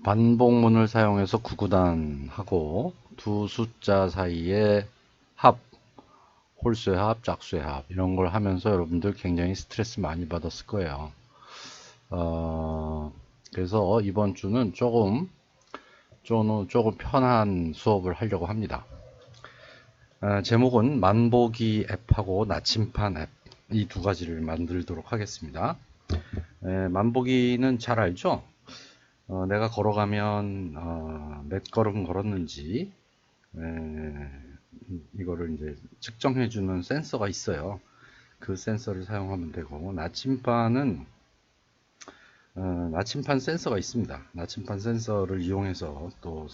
반복문을 사용해서 구구단하고 두 숫자 사이에 합, 홀수의 합, 짝수의 합 이런 걸 하면서 여러분들 굉장히 스트레스 많이 받았을 거예요. 그래서 이번 주는 조금 편한 수업을 하려고 합니다. 제목은 만보기 앱하고 나침판 앱 이 두 가지를 만들도록 하겠습니다. 만보기는 잘 알죠? 내가 걸어가면 몇 걸음 걸었는지 이거를 이제 측정해주는 센서가 있어요. 그 센서를 사용하면 되고, 나침판은 나침판 센서가 있습니다. 나침판 센서를 이용해서 또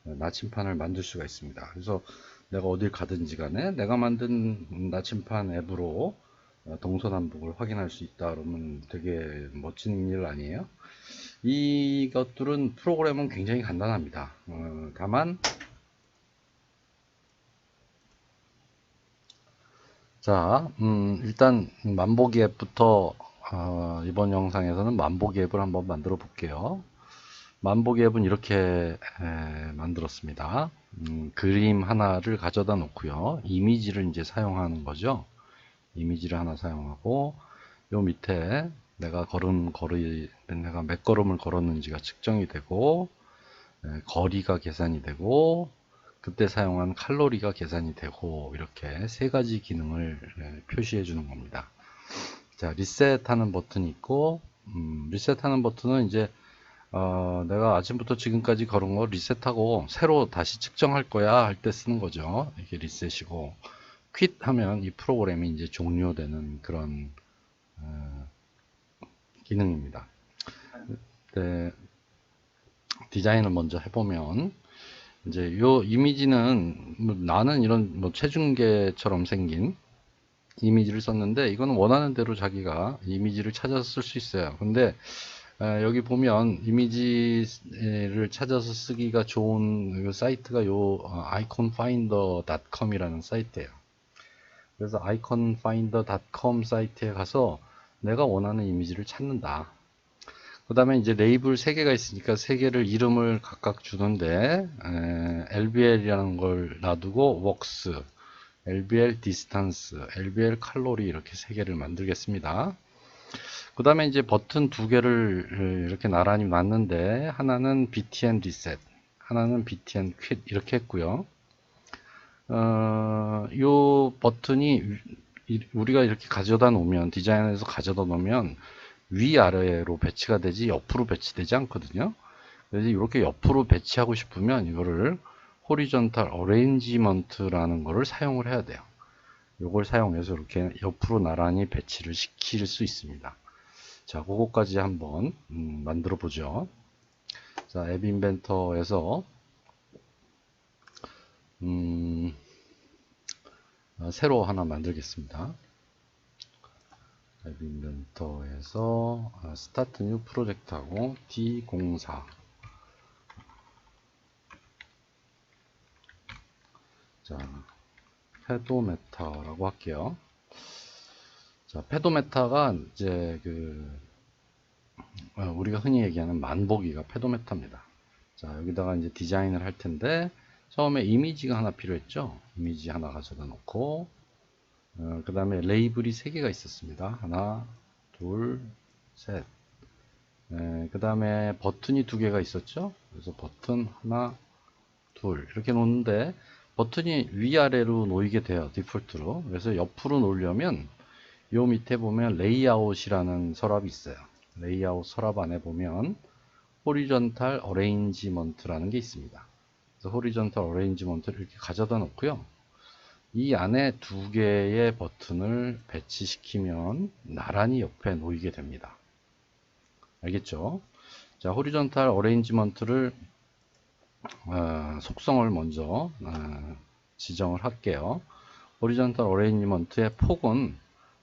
나침판을 만들 수가 있습니다. 그래서 내가 어딜 가든지 간에 내가 만든 나침판 앱으로 동서남북을 확인할 수 있다 그러면 되게 멋진 일 아니에요? 이것들은 프로그램은 굉장히 간단합니다. 다만 자, 일단 만보기 앱부터 이번 영상에서는 만보기 앱을 한번 만들어 볼게요. 만보기 앱은 이렇게 만들었습니다. 그림 하나를 가져다 놓고요. 이미지를 이제 사용하는 거죠. 이미지를 하나 사용하고 요 밑에 내가 내가 몇 걸음을 걸었는지가 측정이 되고 거리가 계산이 되고 그때 사용한 칼로리가 계산이 되고 이렇게 세 가지 기능을 표시해 주는 겁니다. 자, 리셋하는 버튼이 있고 리셋하는 버튼은 이제 내가 아침부터 지금까지 걸은 거 리셋하고 새로 다시 측정할 거야 할 때 쓰는 거죠. 이게 리셋이고 퀴트 하면 이 프로그램이 이제 종료되는 그런 기능입니다. 네, 디자인을 먼저 해보면 이제 요 이미지는 나는 이런 체중계처럼 생긴 이미지를 썼는데 이거는 원하는 대로 자기가 이미지를 찾아서 쓸 수 있어요. 근데 여기 보면 이미지를 찾아서 쓰기가 좋은 사이트가 요 iconfinder.com 이라는 사이트예요. 그래서 iconfinder.com 사이트에 가서 내가 원하는 이미지를 찾는다. 그 다음에 이제 레이블 3개가 있으니까 3개를 이름을 각각 주는데 LBL이라는 걸 놔두고 works, LBL distance, LBL 칼로리 이렇게 3개를 만들겠습니다. 그 다음에 이제 버튼 2개를 이렇게 나란히 놨는데 하나는 BTN reset, 하나는 BTN quit 이렇게 했고요. 요 버튼이 우리가 이렇게 가져다 놓으면 디자인에서 가져다 놓으면 위아래로 배치가 되지 옆으로 배치되지 않거든요. 그래서 이렇게 옆으로 배치하고 싶으면 이거를 호리존탈 어레인지먼트라는 거를 사용을 해야 돼요. 이걸 사용해서 이렇게 옆으로 나란히 배치를 시킬 수 있습니다. 자, 그거까지 한번 만들어 보죠. 자, 앱 인벤터에서 새로 하나 만들겠습니다. 앱 인벤터에서 스타트 뉴 프로젝트하고 D04 자, 페도메타라고 할게요. 자, 페도메타가 이제 우리가 흔히 얘기하는 만보기가 페도메타입니다. 자, 여기다가 이제 디자인을 할 텐데 처음에 이미지가 하나 필요했죠. 이미지 하나 가져다 놓고 그 다음에 레이블이 3개가 있었습니다. 하나, 둘, 셋. 그 다음에 버튼이 2개가 있었죠. 그래서 버튼 하나, 둘 이렇게 놓는데 버튼이 위아래로 놓이게 돼요. 디폴트로. 그래서 옆으로 놓으려면 요 밑에 보면 레이아웃이라는 서랍이 있어요. 레이아웃 서랍 안에 보면 호리존탈 어레인지먼트라는 게 있습니다. 그래서 호리존탈 어레인지먼트를 이렇게 가져다 놓고요. 이 안에 2개의 버튼을 배치시키면 나란히 옆에 놓이게 됩니다. 알겠죠? 자, 호리존탈 어레인지먼트를 속성을 먼저 지정을 할게요. 호리존탈 어레인지먼트의 폭은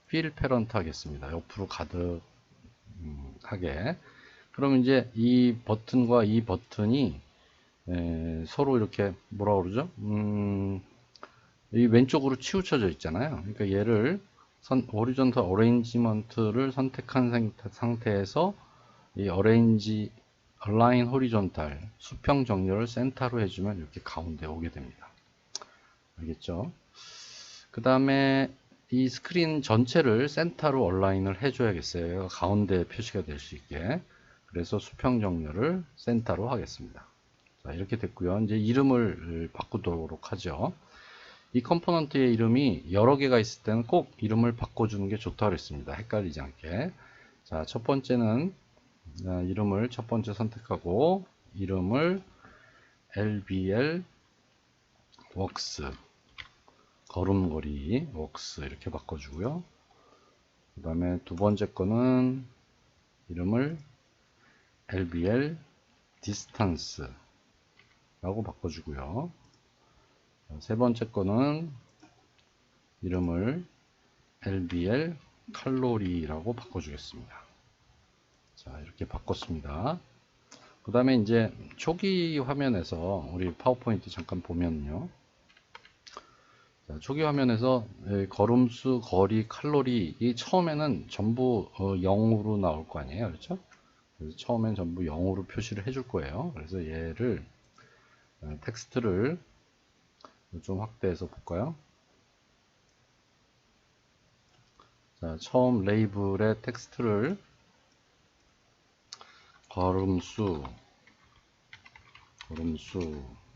필 페런트 하겠습니다. 옆으로 가득 하게. 그럼 이제 이 버튼과 이 버튼이 서로 이렇게 뭐라 그러죠? 이 왼쪽으로 치우쳐져 있잖아요. 그러니까 얘를 호리존탈 어레인지먼트를 선택한 상태에서 이 어레인지 align horizontal 수평 정렬을 센터로 해주면 이렇게 가운데 오게 됩니다. 알겠죠? 그 다음에 이 스크린 전체를 센터로 얼라인을 해줘야겠어요. 가운데 표시가 될 수 있게. 그래서 수평 정렬을 센터로 하겠습니다. 자, 이렇게 됐고요. 이제 이름을 바꾸도록 하죠. 이 컴포넌트의 이름이 여러 개가 있을 때는 꼭 이름을 바꿔주는 게 좋다고 그랬습니다. 헷갈리지 않게. 자, 첫 번째는 이름을 첫 번째 선택하고 이름을 LBL works 걸음걸이 works 이렇게 바꿔주고요. 그 다음에 두 번째 거는 이름을 LBL distance 라고 바꿔주고요. 세 번째 거는 이름을 LBL 칼로리라고 바꿔주겠습니다. 자, 이렇게 바꿨습니다. 그 다음에 이제 초기 화면에서 우리 파워포인트 잠깐 보면요. 자, 초기 화면에서 걸음수, 거리, 칼로리 이 처음에는 전부 0으로 나올 거 아니에요. 그렇죠? 그래서 처음엔 전부 0으로 표시를 해줄 거예요. 그래서 얘를 텍스트를 좀 확대해서 볼까요? 자, 처음 레이블의 텍스트를 걸음수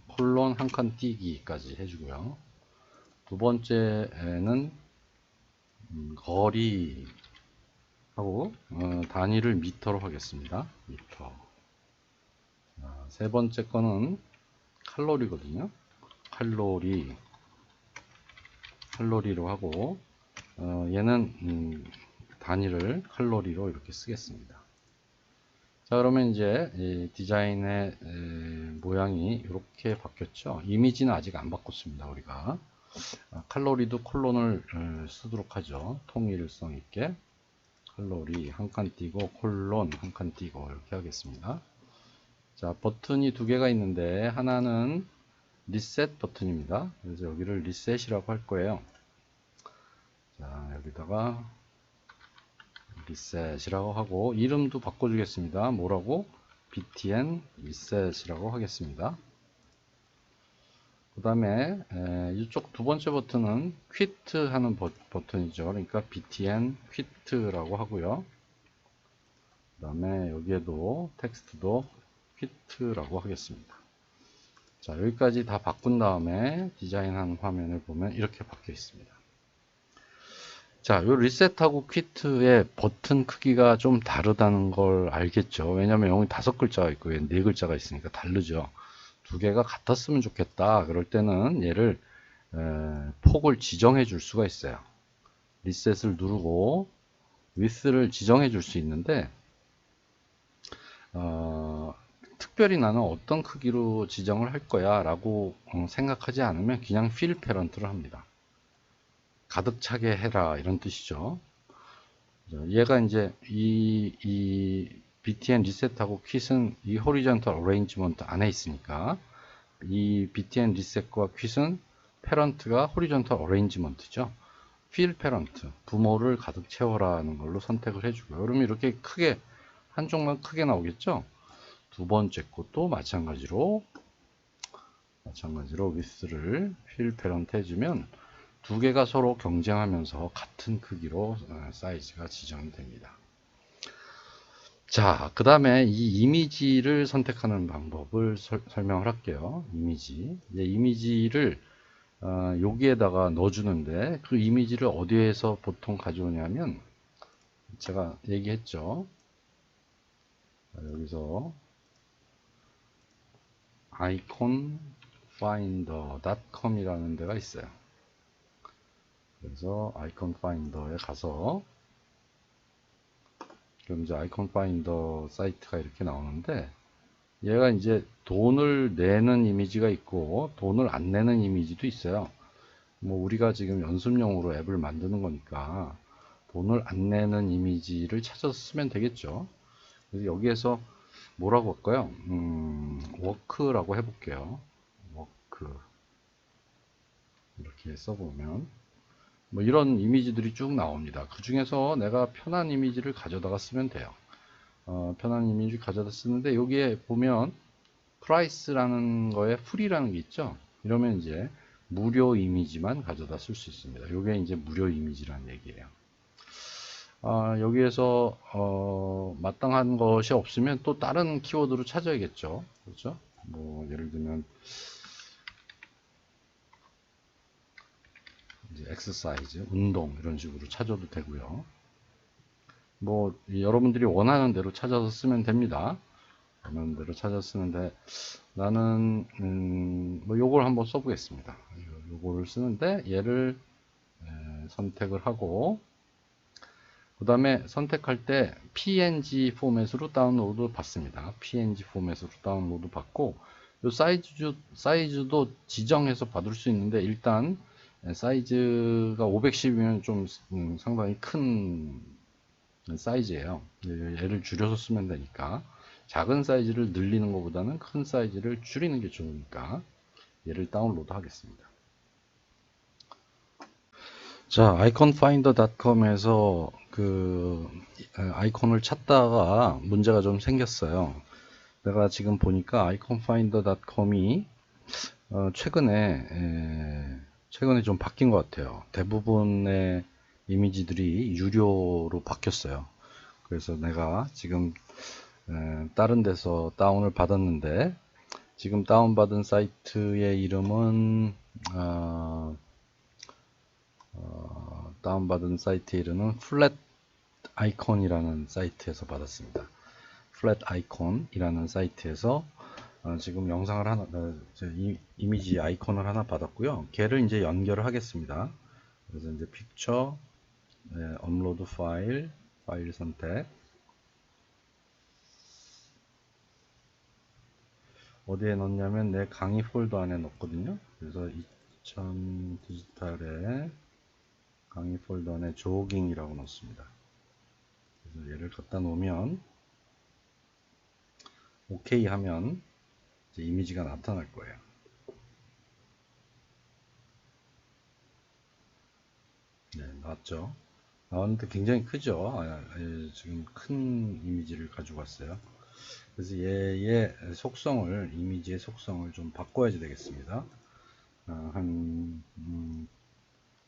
콜론 한 칸 띄기까지 해주고요. 두 번째는 거리 하고 단위를 미터로 하겠습니다. 미터. 자, 세 번째 거는 칼로리거든요. 칼로리로 하고 얘는 단위를 칼로리로 이렇게 쓰겠습니다. 자, 그러면 이제 이 디자인의 모양이 이렇게 바뀌었죠. 이미지는 아직 안 바꿨습니다. 우리가 칼로리도 콜론을 쓰도록 하죠. 통일성 있게 칼로리 한 칸 띄고 콜론 한 칸 띄고 이렇게 하겠습니다. 자, 버튼이 두 개가 있는데 하나는 리셋 버튼입니다. 그래서 여기를 리셋이라고 할 거예요. 자, 여기다가 리셋이라고 하고 이름도 바꿔주겠습니다. 뭐라고? btn 리셋이라고 하겠습니다. 그 다음에 이쪽 두 번째 버튼은 quit 하는 버튼이죠. 그러니까 btn quit라고 하고요. 그 다음에 여기에도 텍스트도 quit라고 하겠습니다. 자, 여기까지 다 바꾼 다음에 디자인한 화면을 보면 이렇게 바뀌어 있습니다. 자, 요 리셋하고 퀴트의 버튼 크기가 좀 다르다는 걸 알겠죠. 왜냐면 여기 5글자가 있고 4글자가 있으니까 다르죠. 두 개가 같았으면 좋겠다. 그럴 때는 얘를 폭을 지정해 줄 수가 있어요. 리셋을 누르고 width를 지정해 줄 수 있는데 특별히 나는 어떤 크기로 지정을 할 거야 라고 생각하지 않으면 그냥 fill parent를 합니다. 가득 차게 해라 이런 뜻이죠. 얘가 이제 이 btn 리셋하고 퀴즈는 이 horizontal arrangement 안에 있으니까 이 btn 리셋과 퀴즈는 parent가 horizontal arrangement죠. fill parent 부모를 가득 채워라는 걸로 선택을 해주고요. 그러면 이렇게 크게 한쪽만 크게 나오겠죠. 두 번째 것도 마찬가지로 width를 fill parent 해주면 두 개가 서로 경쟁하면서 같은 크기로 사이즈가 지정이 됩니다. 자, 그 다음에 이 이미지를 선택하는 방법을 설명을 할게요. 이미지를 여기에다가 넣어주는데 그 이미지를 어디에서 보통 가져오냐면 제가 얘기했죠. 여기서 iconfinder.com 이라는 데가 있어요. 그래서 아이콘 파인더에 가서 그럼 이제 아이콘 파인더 사이트가 이렇게 나오는데 얘가 이제 돈을 내는 이미지가 있고 돈을 안 내는 이미지도 있어요. 뭐 우리가 지금 연습용으로 앱을 만드는 거니까 돈을 안 내는 이미지를 찾아서 쓰면 되겠죠. 그래서 여기에서 뭐라고 할까요? 워크라고 해볼게요. 워크 이렇게 써보면 뭐 이런 이미지들이 쭉 나옵니다. 그 중에서 내가 편한 이미지를 가져다가 쓰면 돼요. 편한 이미지 가져다 쓰는데, 여기에 보면 price라는 거에 free라는 게 있죠. 이러면 이제 무료 이미지만 가져다 쓸 수 있습니다. 이게 이제 무료 이미지라는 얘기예요. 여기에서 마땅한 것이 없으면 또 다른 키워드로 찾아야겠죠. 그렇죠? 뭐 예를 들면 이제 exercise, 운동 이런 식으로 찾아도 되고요. 뭐 여러분들이 원하는 대로 찾아서 쓰면 됩니다. 원하는 대로 찾아서 쓰는데, 나는 뭐 요걸 한번 써보겠습니다. 요거를 쓰는데 얘를 선택을 하고, 그 다음에 선택할 때 png 포맷으로 다운로드 받습니다. png 포맷으로 다운로드 받고, 요 사이즈도 지정해서 받을 수 있는데, 일단 사이즈가 510이면 좀 상당히 큰 사이즈예요. 얘를 줄여서 쓰면 되니까, 작은 사이즈를 늘리는 것보다는 큰 사이즈를 줄이는 게 좋으니까 얘를 다운로드 하겠습니다. 자, iconfinder.com에서 그 아이콘을 찾다가 문제가 좀 생겼어요. 내가 지금 보니까 iconfinder.com이 최근에 좀 바뀐 것 같아요. 대부분의 이미지들이 유료로 바뀌었어요. 그래서 내가 지금 다른 데서 다운을 받았는데, 지금 다운받은 사이트의 이름은 다운받은 사이트의 이름은 플랫 아이콘이라는 사이트에서 받았습니다. 플랫 아이콘이라는 사이트에서 지금 영상을 하나, 이미지 아이콘을 하나 받았고요. 걔를 이제 연결을 하겠습니다. 그래서 이제 픽처, 업로드 파일 선택, 어디에 넣냐면 내 강의 폴더 안에 넣었거든요. 그래서 2000 디지털에 강의 폴더 안에 조깅이라고 넣습니다. 그래서 얘를 갖다 놓으면 OK 하면 이제 이미지가 나타날 거예요. 네, 나왔죠. 나왔는데 굉장히 크죠. 지금 큰 이미지를 가지고 왔어요. 그래서 얘의 속성을, 이미지의 속성을 좀 바꿔야지 되겠습니다. 한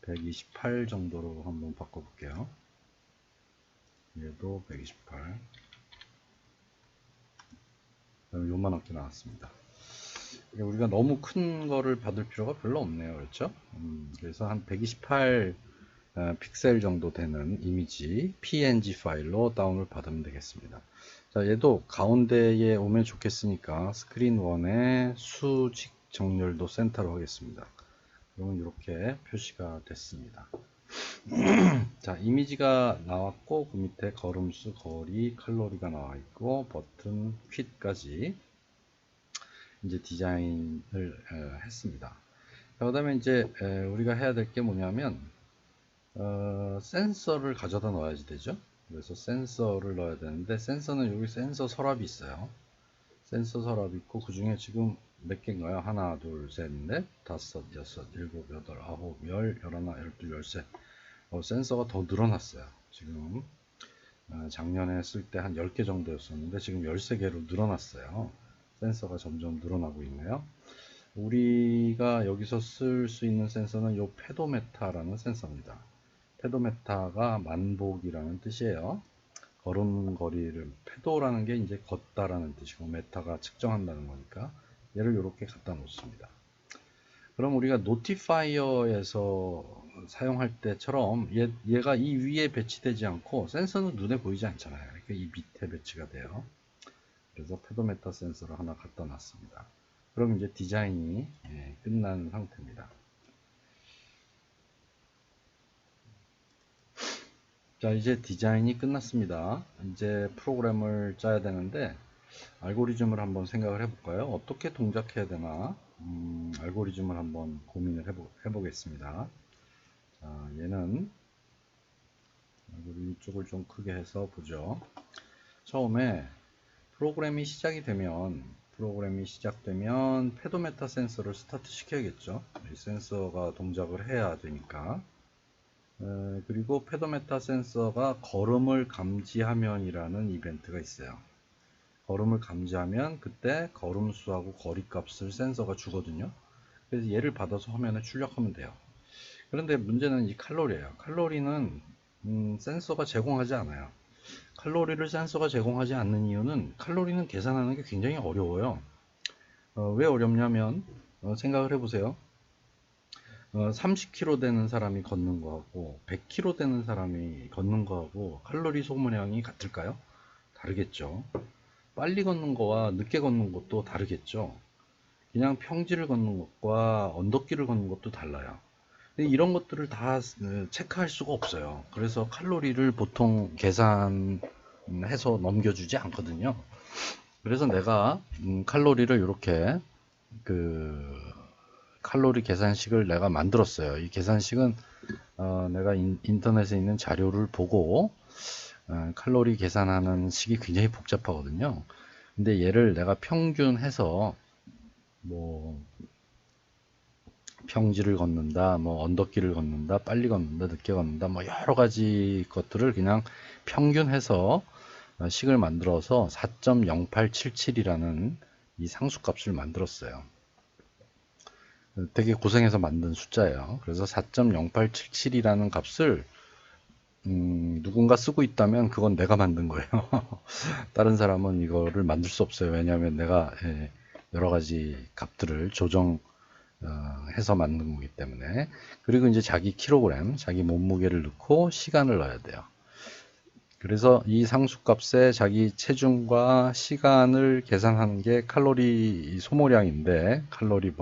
128 정도로 한번 바꿔볼게요. 얘도 128. 요만하게 나왔습니다. 우리가 너무 큰 거를 받을 필요가 별로 없네요. 그렇죠? 그래서 한 128 픽셀 정도 되는 이미지 png 파일로 다운을 받으면 되겠습니다. 자, 얘도 가운데에 오면 좋겠으니까 스크린 1에 수직 정렬도 센터로 하겠습니다. 그러면 이렇게 표시가 됐습니다. 자, 이미지가 나왔고, 그 밑에 걸음수, 거리, 칼로리가 나와 있고, 버튼, 퀴까지 이제 디자인을 했습니다. 그 다음에 이제 우리가 해야 될 게 뭐냐면, 센서를 가져다 넣어야지 되죠. 그래서 센서를 넣어야 되는데, 센서는 여기 센서 서랍이 있어요. 센서 서랍이 있고, 그 중에 지금 몇 개인가요? 하나, 둘, 셋, 넷, 다섯, 여섯, 일곱, 여덟, 아홉, 열, 열하나, 열둘, 열셋. 센서가 더 늘어났어요. 지금 작년에 쓸 때 한 10개 정도였었는데 지금 13개로 늘어났어요. 센서가 점점 늘어나고 있네요. 우리가 여기서 쓸 수 있는 센서는 요 페도메타라는 센서입니다. 페도메타가 만복이라는 뜻이에요. 걸음거리를, 페도라는 게 이제 걷다라는 뜻이고 메타가 측정한다는 거니까 얘를 이렇게 갖다 놓습니다. 그럼 우리가 노티파이어에서 사용할 때처럼 얘가 이 위에 배치되지 않고, 센서는 눈에 보이지 않잖아요. 그러니까 이 밑에 배치가 돼요. 그래서 페도메타 센서를 하나 갖다 놨습니다. 그럼 이제 디자인이 끝난 상태입니다. 자, 이제 디자인이 끝났습니다. 이제 프로그램을 짜야 되는데, 알고리즘을 한번 생각을 해볼까요? 어떻게 동작해야 되나? 알고리즘을 한번 고민을 해보겠습니다. 자, 얘는 알고리즘 쪽을 좀 크게 해서 보죠. 처음에 프로그램이 시작되면 페도메타 센서를 스타트 시켜야겠죠. 이 센서가 동작을 해야 되니까 그리고 페도메타 센서가 걸음을 감지하면이라는 이벤트가 있어요. 걸음을 감지하면 그때 걸음수하고 거리값을 센서가 주거든요. 그래서 얘를 받아서 화면에 출력하면 돼요. 그런데 문제는 이 칼로리예요. 칼로리는 센서가 제공하지 않아요. 칼로리를 센서가 제공하지 않는 이유는 칼로리는 계산하는 게 굉장히 어려워요. 왜 어렵냐면 생각을 해보세요. 30km 되는 사람이 걷는 거하고 100km 되는 사람이 걷는 거하고 칼로리 소모량이 같을까요? 다르겠죠. 빨리 걷는 거와 늦게 걷는 것도 다르겠죠. 그냥 평지를 걷는 것과 언덕길을 걷는 것도 달라요. 이런 것들을 다 체크할 수가 없어요. 그래서 칼로리를 보통 계산해서 넘겨주지 않거든요. 그래서 내가 칼로리를 이렇게 그 칼로리 계산식을 내가 만들었어요. 이 계산식은 내가 인터넷에 있는 자료를 보고 칼로리 계산하는 식이 굉장히 복잡하거든요. 근데 얘를 내가 평균해서 뭐 평지를 걷는다, 뭐 언덕길을 걷는다, 빨리 걷는다, 늦게 걷는다, 뭐 여러 가지 것들을 그냥 평균해서 식을 만들어서 4.0877이라는 이 상수값을 만들었어요. 되게 고생해서 만든 숫자예요. 그래서 4.0877이라는 값을 누군가 쓰고 있다면 그건 내가 만든 거예요. 다른 사람은 이거를 만들 수 없어요. 왜냐하면 내가 여러 가지 값들을 조정해서 만든 거기 때문에. 그리고 이제 자기 킬로그램, 자기 몸무게를 넣고 시간을 넣어야 돼요. 그래서 이 상수값에 자기 체중과 시간을 계산하는 게 칼로리 소모량인데, 칼로리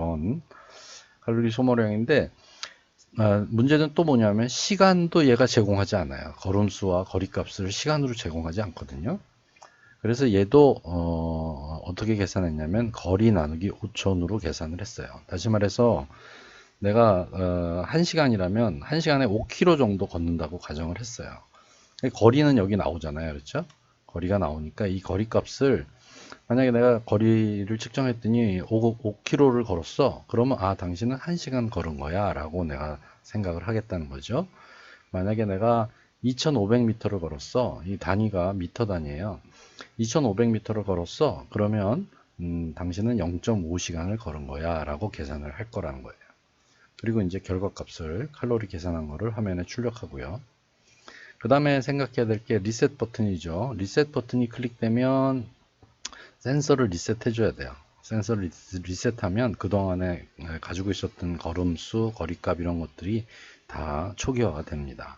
소모량인데, 문제는 또 뭐냐면 시간도 얘가 제공하지 않아요. 걸음수와 거리값을 시간으로 제공하지 않거든요. 그래서 얘도 어떻게 계산했냐면 거리 나누기 5천으로 계산을 했어요. 다시 말해서 내가 1시간이라면 1시간에 5km 정도 걷는다고 가정을 했어요. 거리는 여기 나오잖아요. 그렇죠? 거리가 나오니까 이 거리값을 만약에 내가 거리를 측정했더니 5km를 걸었어. 그러면 당신은 1시간 걸은 거야 라고 내가 생각을 하겠다는 거죠. 만약에 내가 2500m를 걸었어. 이 단위가 미터 단위예요. 2500m를 걸었어. 그러면 당신은 0.5시간을 걸은 거야 라고 계산을 할 거라는 거예요. 그리고 이제 결과값을 칼로리 계산한 거를 화면에 출력하고요. 그 다음에 생각해야 될 게 리셋 버튼이죠. 리셋 버튼이 클릭되면 센서를 리셋해 줘야 돼요. 센서를 리셋하면 그동안에 가지고 있었던 걸음수, 거리값 이런 것들이 다 초기화가 됩니다.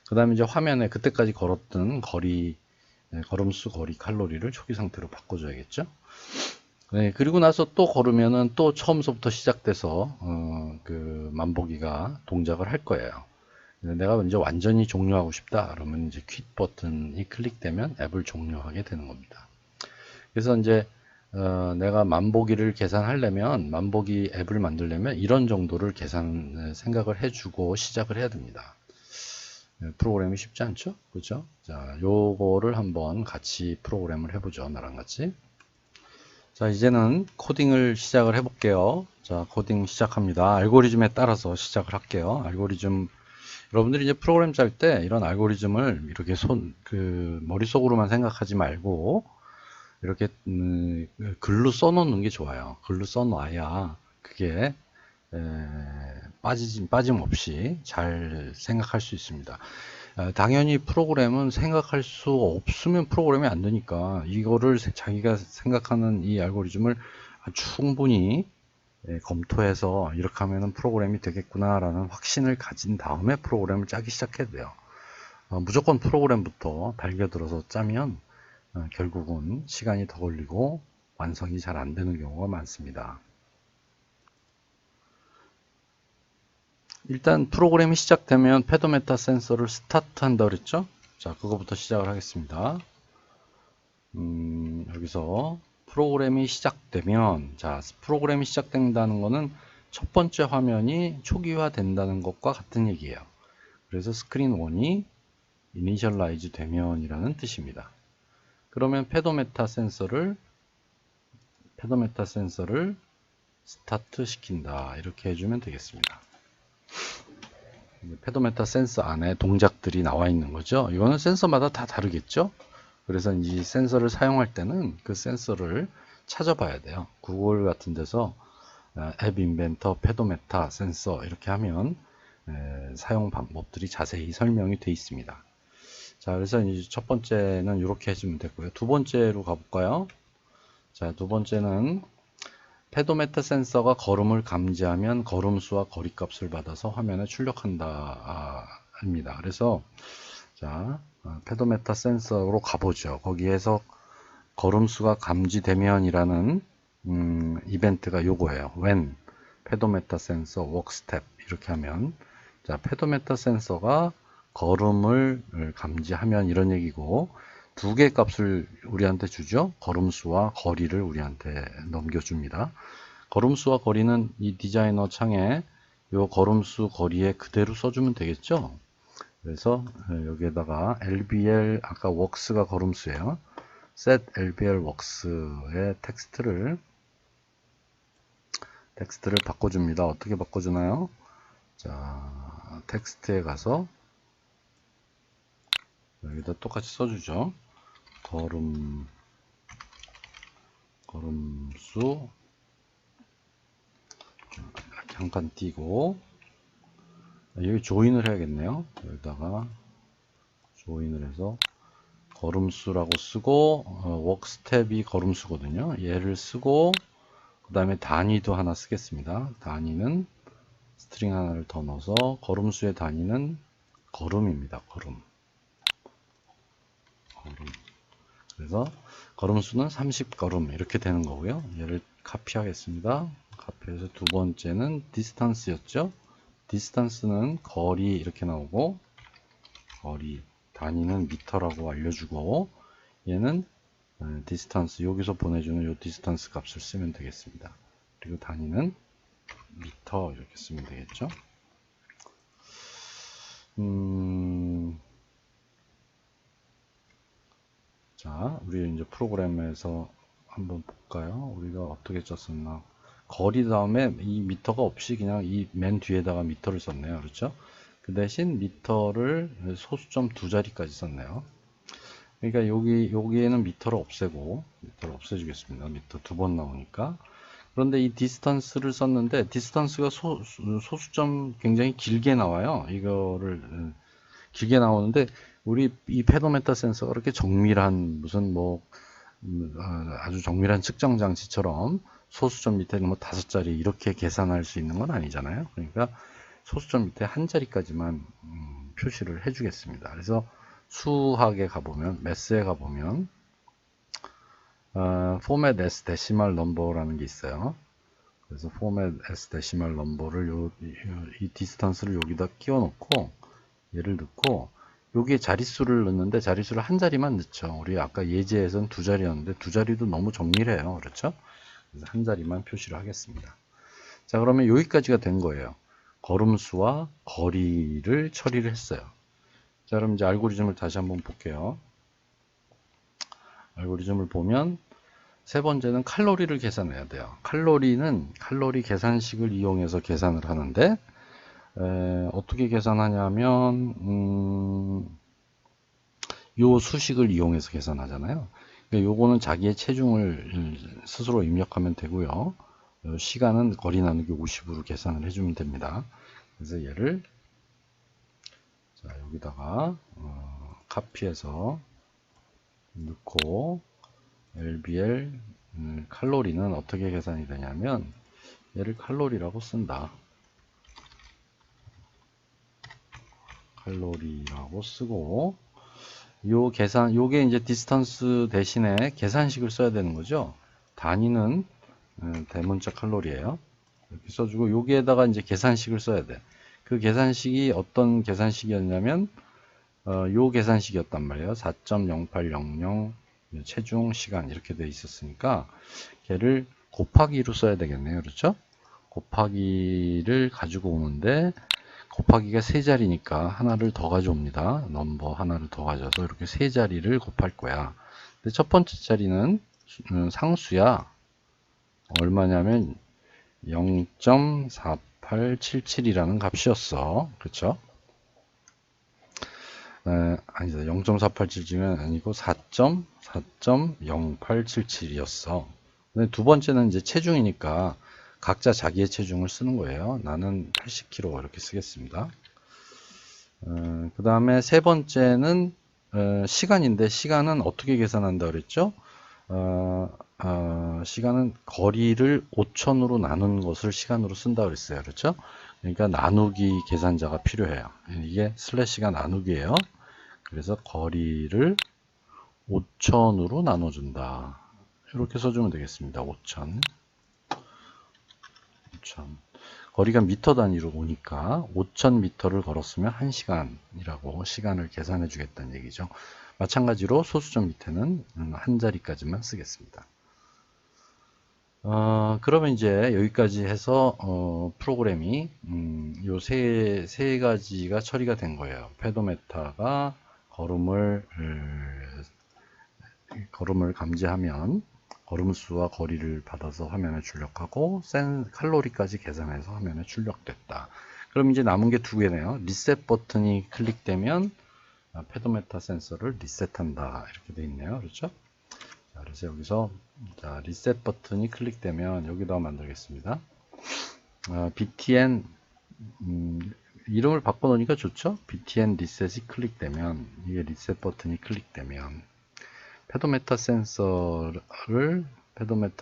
그 다음에 이제 화면에 그때까지 걸었던 걸음수, 거리, 칼로리를 초기 상태로 바꿔줘야겠죠. 네, 그리고 나서 또 걸으면은 또 처음부터 시작돼서 그 만보기가 동작을 할 거예요. 내가 이제 완전히 종료하고 싶다 그러면 이제 퀵 버튼이 클릭되면 앱을 종료하게 되는 겁니다. 그래서 이제 내가 만보기를 계산하려면 만보기 앱을 만들려면 이런 정도를 생각을 해주고 시작을 해야 됩니다. 프로그램이 쉽지 않죠? 그죠? 자, 요거를 한번 같이 프로그램을 해보죠. 나랑 같이. 자, 이제는 코딩을 시작을 해볼게요. 자, 코딩 시작합니다. 알고리즘에 따라서 시작을 할게요. 여러분들이 이제 프로그램 짤 때 이런 알고리즘을 이렇게 머릿속으로만 생각하지 말고, 이렇게, 글로 써놓는 게 좋아요. 글로 써놔야 그게, 빠짐없이 잘 생각할 수 있습니다. 당연히 프로그램은 생각할 수 없으면 프로그램이 안 되니까 이거를 자기가 생각하는 이 알고리즘을 충분히 검토해서 이렇게 하면 프로그램이 되겠구나 라는 확신을 가진 다음에 프로그램을 짜기 시작해야 돼요. 무조건 프로그램부터 달겨들어서 짜면 결국은 시간이 더 걸리고 완성이 잘 안 되는 경우가 많습니다. 일단 프로그램이 시작되면 페도메타 센서를 스타트 한다 그랬죠? 자, 그거부터 시작을 하겠습니다. 여기서 프로그램이 시작되면, 자, 프로그램이 시작된다는 거는 첫 번째 화면이 초기화 된다는 것과 같은 얘기예요. 그래서 스크린 1이 이니셜라이즈 되면 이라는 뜻입니다. 그러면 페도메타 센서를 스타트 시킨다. 이렇게 해주면 되겠습니다. 페도메타 센서 안에 동작들이 나와 있는 거죠. 이거는 센서마다 다 다르겠죠. 그래서 이 센서를 사용할 때는 그 센서를 찾아봐야 돼요. 구글 같은 데서 앱 인벤터 페도메타 센서 이렇게 하면 사용 방법들이 자세히 설명이 되어 있습니다. 자, 그래서 이제 첫 번째는 이렇게 해주면 되고요. 두 번째로 가볼까요? 자, 두 번째는 페도메타 센서가 걸음을 감지하면 걸음수와 거리값을 받아서 화면에 출력한다 합니다. 그래서 자, 페도메타 센서로 가보죠. 거기에서 걸음수가 감지되면이라는 이벤트가 요거예요. when 페도메타 센서 walk step 이렇게 하면 자, 페도메타 센서가 걸음을 감지하면 이런 얘기고 두 개의 값을 우리한테 주죠. 걸음수와 거리를 우리한테 넘겨줍니다. 걸음수와 거리는 이 디자이너 창에 요 걸음수 거리에 그대로 써주면 되겠죠. 그래서 여기에다가 LBL 아까 works가 걸음수예요. set LBL works의 텍스트를 바꿔줍니다. 어떻게 바꿔주나요? 자, 텍스트에 가서 여기다 똑같이 써주죠. 걸음수 이렇게 한 칸 띄고 여기 조인을 해야겠네요. 여기다가 조인을 해서 걸음수라고 쓰고 워크스텝이 걸음수거든요. 얘를 쓰고 그 다음에 단위도 하나 쓰겠습니다. 단위는 스트링 하나를 더 넣어서 걸음수의 단위는 걸음입니다. 걸음. 그래서 걸음수는 30걸음 이렇게 되는 거고요. 얘를 카피하겠습니다. 카피해서 두 번째는 디스턴스였죠. 디스턴스는 거리 이렇게 나오고 거리 단위는 미터라고 알려주고 얘는 디스턴스 여기서 보내주는 요 디스턴스 값을 쓰면 되겠습니다. 그리고 단위는 미터 이렇게 쓰면 되겠죠. 자, 우리 이제 프로그램에서 한번 볼까요? 우리가 어떻게 썼었나? 거리 다음에 이 미터가 없이 그냥 이 맨 뒤에다가 미터를 썼네요. 그렇죠? 그 대신 미터를 소수점 두 자리까지 썼네요. 그러니까 여기에는 미터를 없애고 미터를 없애주겠습니다. 미터 두 번 나오니까. 그런데 이 디스턴스를 썼는데 디스턴스가 소수점 굉장히 길게 나와요. 이거를 길게 나오는데 우리 이 페도메타 센서가 그렇게 정밀한 무슨 아주 정밀한 측정 장치처럼 소수점 밑에 뭐 5자리 이렇게 계산할 수 있는 건 아니잖아요. 그러니까 소수점 밑에 한 자리까지만 표시를 해주겠습니다. 그래서 수학에 가보면 매스에 가보면 format as decimal number라는 게 있어요. 그래서 format as decimal number를 이 디스턴스를 여기다 끼워 놓고 얘를 넣고 여기에 자릿수를 넣는데 자릿수를 한 자리만 넣죠. 우리 아까 예제에서는 두 자리였는데 두 자리도 너무 정밀해요. 그렇죠? 그래서 한 자리만 표시를 하겠습니다. 자, 그러면 여기까지가 된 거예요. 걸음수와 거리를 처리를 했어요. 자, 그럼 이제 알고리즘을 다시 한번 볼게요. 알고리즘을 보면 세 번째는 칼로리를 계산해야 돼요. 칼로리는 칼로리 계산식을 이용해서 계산을 하는데 어떻게 계산하냐면 요 수식을 이용해서 계산하잖아요. 그러니까 요거는 자기의 체중을 스스로 입력하면 되고요. 시간은 거리 나누기 50으로 계산을 해주면 됩니다. 그래서 얘를 자, 여기다가 카피해서 넣고 LBL 칼로리는 어떻게 계산이 되냐면 얘를 칼로리라고 쓴다. 칼로리라고 쓰고 요게 이제 디스턴스 대신에 계산식을 써야 되는 거죠. 단위는 대문자 칼로리예요. 이렇게 써주고 여기에다가 이제 계산식을 써야 돼. 그 계산식이 어떤 계산식이었냐면 요 계산식이었단 말이에요. 4.0800 체중 시간 이렇게 돼 있었으니까 걔를 곱하기로 써야 되겠네요. 그렇죠? 곱하기를 가지고 오는데 곱하기가 세 자리니까 하나를 더 가져옵니다. 넘버 하나를 더 가져서 이렇게 세 자리를 곱할 거야. 근데 첫 번째 자리는 상수야. 얼마냐면 0.4877이라는 값이었어. 그렇죠? 아니다. 0.4877은 아니고 4.0877이었어. 근데 두 번째는 이제 체중이니까 각자 자기의 체중을 쓰는 거예요. 나는 80kg 이렇게 쓰겠습니다. 그 다음에 세 번째는 시간인데 시간은 어떻게 계산한다 그랬죠? 시간은 거리를 5000으로 나눈 것을 시간으로 쓴다 그랬어요. 그렇죠? 그러니까 나누기 계산자가 필요해요. 이게 슬래시가 나누기예요. 그래서 거리를 5000으로 나눠준다. 이렇게 써주면 되겠습니다. 5000. 거리가 미터 단위로 오니까 5000m를 걸었으면 1시간이라고 시간을 계산해 주겠다는 얘기죠. 마찬가지로 소수점 밑에는 한 자리까지만 쓰겠습니다. 그러면 이제 여기까지 해서 프로그램이 요 세 가지가 처리가 된 거예요. 페도메타가 걸음을 감지하면 걸음수와 거리를 받아서 화면에 출력하고 칼로리까지 계산해서 화면에 출력됐다. 그럼 이제 남은 게 두 개네요. 리셋 버튼이 클릭되면 페도메타 센서를 리셋한다. 이렇게 돼 있네요. 그렇죠? 자, 그래서 여기서 리셋 버튼이 클릭되면 여기다 만들겠습니다. btn 이름을 바꿔놓으니까 좋죠? btn 리셋이 클릭되면 이게 리셋 버튼이 클릭되면 페도메타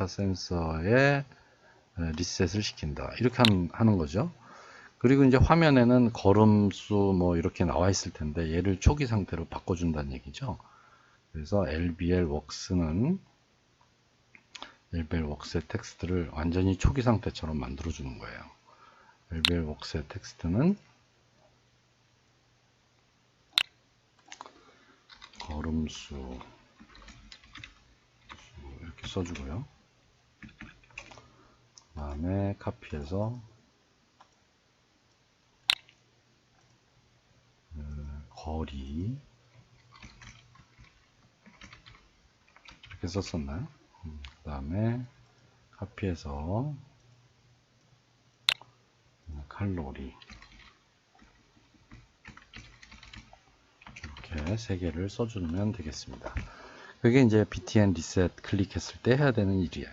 센서에 리셋을 시킨다. 이렇게 하는 거죠. 그리고 이제 화면에는 걸음수 뭐 이렇게 나와 있을 텐데 얘를 초기 상태로 바꿔준다는 얘기죠. 그래서 LBL Works의 텍스트를 완전히 초기 상태처럼 만들어 주는 거예요. LBL Works의 텍스트는 걸음수 이렇게 써주고요. 그 다음에 카피해서 거리 이렇게 썼었나요? 그 다음에 카피해서 칼로리 이렇게 세 개를 써주면 되겠습니다. 그게 이제 btn 리셋 클릭했을 때 해야 되는 일이에요.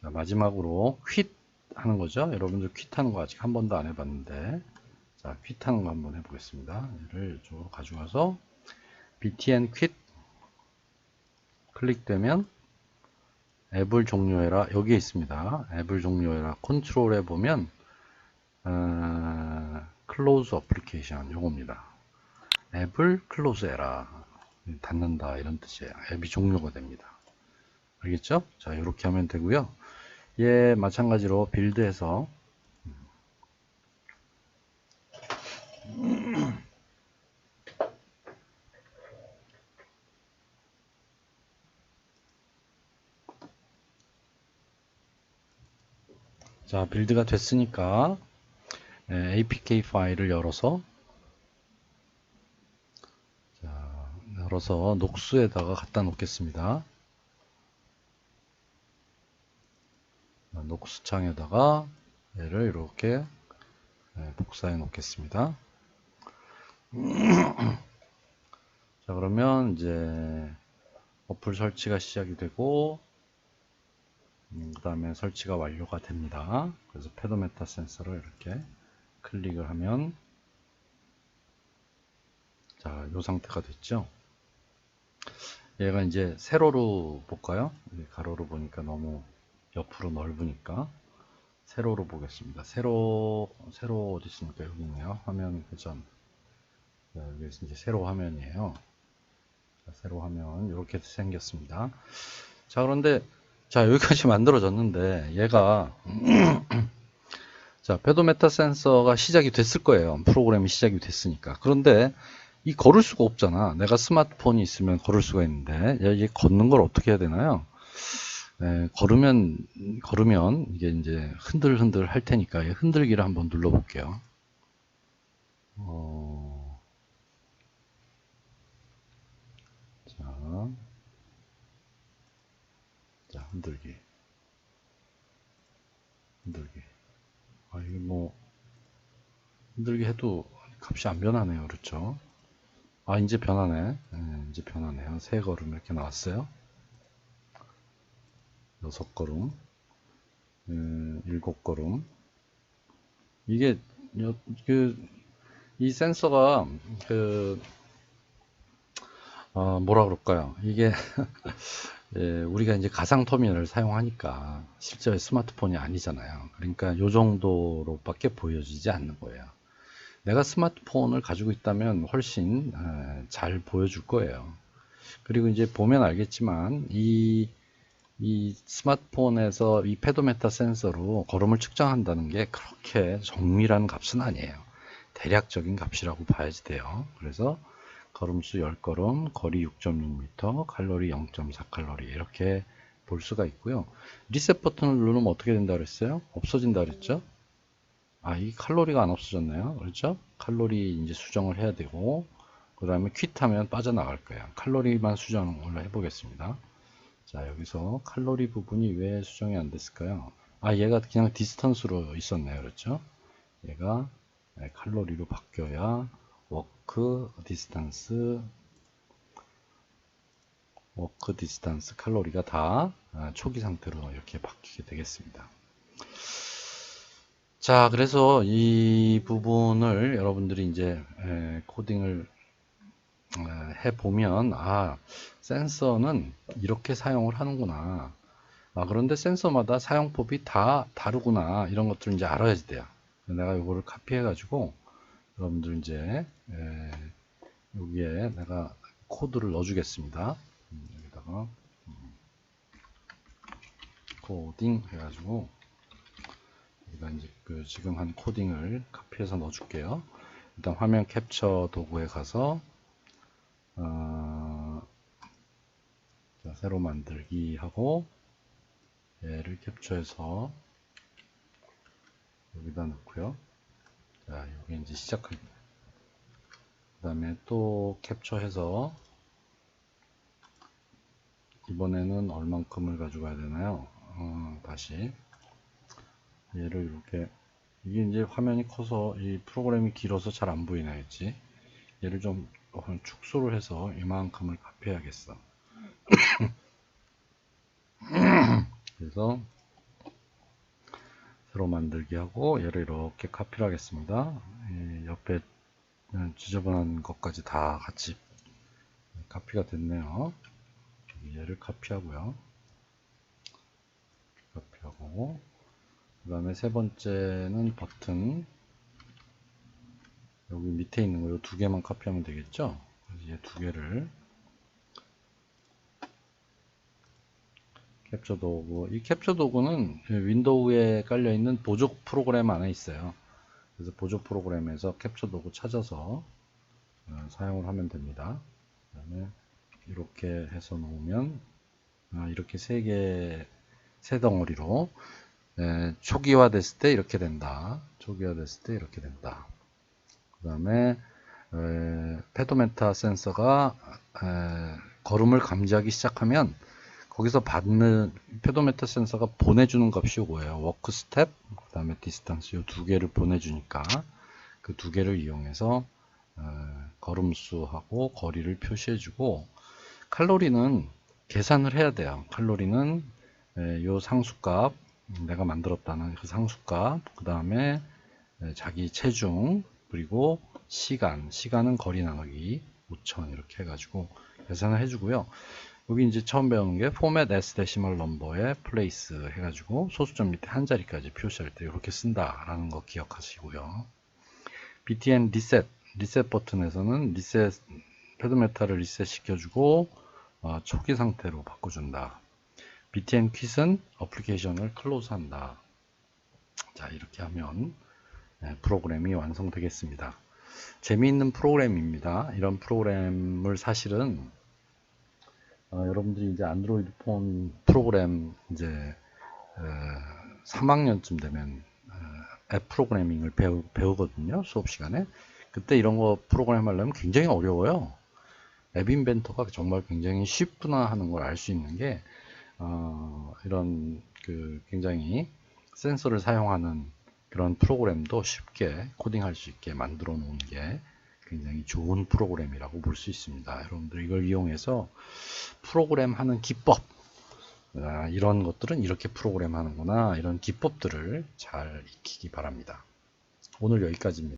자, 마지막으로 퀴트 하는 거죠. 여러분들 퀴트 하는 거 아직 한 번도 안 해봤는데, 자, 퀴트 하는 거 한번 해보겠습니다. 얘를 이쪽으로 가져가서 btn 퀴트 클릭되면 앱을 종료해라. 여기에 있습니다. 앱을 종료해라. 컨트롤에 보면 클로즈 어플리케이션 요겁니다. 앱을 클로즈 해라. 닫는다 이런 뜻이에요. 앱이 종료가 됩니다. 알겠죠? 자, 이렇게 하면 되고요. 얘 마찬가지로 빌드해서 자, 빌드가 됐으니까 APK 파일을 열어서 녹수에다가 갖다 놓겠습니다. 녹수창에다가 얘를 이렇게 복사해 놓겠습니다. 자, 그러면 이제 어플 설치가 시작이 되고 그 다음에 설치가 완료가 됩니다. 그래서 페도메타 센서를 이렇게 클릭을 하면 자, 이 상태가 됐죠. 얘가 이제 세로로 볼까요? 가로로 보니까 너무 옆으로 넓으니까 세로로 보겠습니다. 세로 어디 있습니까? 여기 있네요. 화면 회전. 여기서 이제 세로 화면이에요. 자, 세로 화면 이렇게 생겼습니다. 자, 그런데 자, 여기까지 만들어졌는데 얘가 자, 페도메타 센서가 시작이 됐을 거예요. 프로그램이 시작이 됐으니까. 그런데 이 걸을 수가 없잖아. 내가 스마트폰이 있으면 걸을 수가 있는데 얘 걷는 걸 어떻게 해야 되나요? 걸으면 이게 이제 흔들흔들 할 테니까 흔들기를 한번 눌러 볼게요. 자, 흔들기. 이게 뭐 흔들기 해도 값이 안 변하네요. 그렇죠? 아, 이제 변하네. 이제 변하네요. 3걸음 이렇게 나왔어요. 6걸음, 7걸음. 이게, 그, 이 센서가, 그, 뭐라 그럴까요? 이게, 예, 우리가 이제 가상 터미널을 사용하니까 실제 스마트폰이 아니잖아요. 그러니까 요 정도로밖에 보여지지 않는 거예요. 내가 스마트폰을 가지고 있다면 훨씬 잘 보여줄 거예요. 그리고 이제 보면 알겠지만 이 스마트폰에서 이 페도메타 센서로 걸음을 측정한다는 게 그렇게 정밀한 값은 아니에요. 대략적인 값이라고 봐야지 돼요. 그래서 걸음수 10걸음, 거리 6.6m, 칼로리 0.4칼로리 이렇게 볼 수가 있고요. 리셋 버튼을 누르면 어떻게 된다 그랬어요? 없어진다 그랬죠? 아, 이 칼로리가 안 없어졌네요. 그렇죠? 칼로리 이제 수정을 해야 되고, 그 다음에 퀴트하면 빠져나갈 거예요. 칼로리만 수정을 해보겠습니다. 자, 여기서 칼로리 부분이 왜 수정이 안 됐을까요? 아, 얘가 그냥 디스턴스로 있었네요. 그렇죠? 얘가 칼로리로 바뀌어야 워크 디스턴스 칼로리가 다 초기 상태로 이렇게 바뀌게 되겠습니다. 자, 그래서 이 부분을 여러분들이 이제 코딩을 해보면, 아, 센서는 이렇게 사용을 하는구나. 아, 그런데 센서마다 사용법이 다 다르구나. 이런 것들을 이제 알아야지 돼요. 내가 이거를 카피해가지고, 여러분들 이제, 여기에 내가 코드를 넣어주겠습니다. 여기다가, 코딩 해가지고, 여기다 이제 그 지금 한 코딩을 카피해서 넣어줄게요. 일단 화면 캡처 도구에 가서, 자, 새로 만들기 하고, 얘를 캡처해서 여기다 넣고요. 자, 여기 이제 시작합니다. 그 다음에 또 캡처해서 이번에는 얼만큼을 가져가야 되나요? 다시 얘를 이렇게, 이게 이제 화면이 커서 이 프로그램이 길어서 잘 안 보이나 했지. 얘를 좀 축소를 해서 이만큼을 카피해야겠어. 그래서 새로 만들기 하고 얘를 이렇게 카피를 하겠습니다. 옆에 지저분한 것까지 다 같이 카피가 됐네요. 얘를 카피하고요. 카피하고, 그 다음에 세 번째는 버튼, 여기 밑에 있는 거, 이 두 개만 카피하면 되겠죠? 그래서 이 두 개를 캡처 도구, 이 캡처 도구는 윈도우에 깔려 있는 보조 프로그램 안에 있어요. 그래서 보조 프로그램에서 캡처 도구 찾아서 사용을 하면 됩니다. 그 다음에 이렇게 해서 놓으면 이렇게 세 덩어리로 초기화 됐을 때 이렇게 된다. 초기화 됐을 때 이렇게 된다. 그 다음에 페도메타 센서가 걸음을 감지하기 시작하면 거기서 받는 페도메타 센서가 보내주는 값이 이거예요. 워크 스텝, 그 다음에 디스턴스 이 두 개를 보내주니까 그 두 개를 이용해서 걸음수하고 거리를 표시해주고, 칼로리는 계산을 해야 돼요. 칼로리는 요 상수값, 내가 만들었다는 그 상수값, 그 다음에 자기 체중, 그리고 시간은 거리 나누기 5,000 이렇게 해가지고 계산을 해주고요. 여기 이제 처음 배우는 게 format as decimal number에 place 해가지고 소수점 밑에 한 자리까지 표시할 때 이렇게 쓴다라는 거 기억하시고요. btn 리셋 버튼에서는 페도메타를 리셋 시켜주고 초기 상태로 바꿔준다. btn quit은 어플리케이션을 클로즈 한다. 자, 이렇게 하면 프로그램이 완성되겠습니다. 재미있는 프로그램입니다. 이런 프로그램을 사실은 여러분들이 이제 안드로이드 폰 프로그램 이제 3학년쯤 되면 앱 프로그래밍을 배우거든요. 수업 시간에. 그때 이런 거 프로그램 하려면 굉장히 어려워요. 앱 인벤터가 정말 굉장히 쉽구나 하는 걸 알 수 있는 게 이런 그 굉장히 센서를 사용하는 그런 프로그램도 쉽게 코딩할 수 있게 만들어 놓은 게 굉장히 좋은 프로그램이라고 볼 수 있습니다. 여러분들 이걸 이용해서 프로그램 하는 기법, 이런 것들은 이렇게 프로그램 하는구나, 이런 기법들을 잘 익히기 바랍니다. 오늘 여기까지입니다.